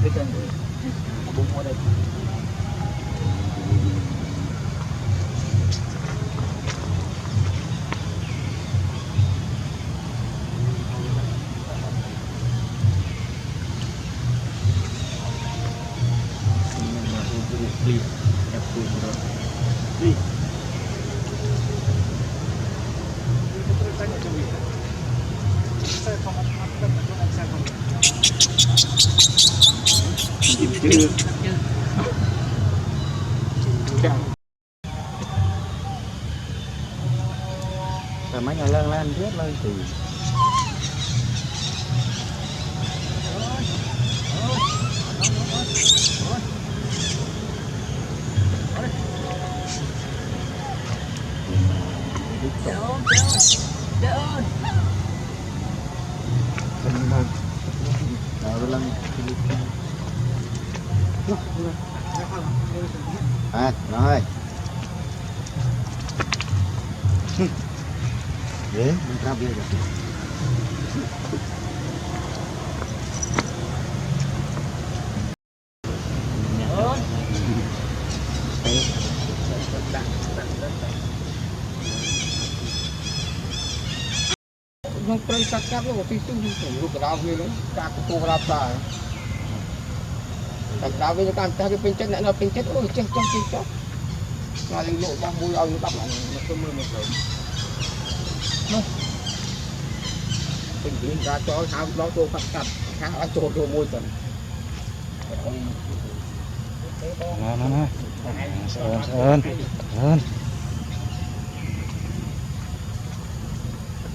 cái chân bụng ở đây đi đẹp tuyệt rồi đi rồi mấy ngày lên riết lên thì à rồi dễ mình ra bia rồi không phải cắt cắt nó một tí xíu lúc nào về nó cắt cái cô ra ta cắt ra về nó cắt cái bên chân này nó bên chân ôi chết mà lên lộ bao mùi ông đắp lại nó không mưa một rồi tình hình ra cho tháo đó cho cắt cắt tháo cho môi tận nó ơn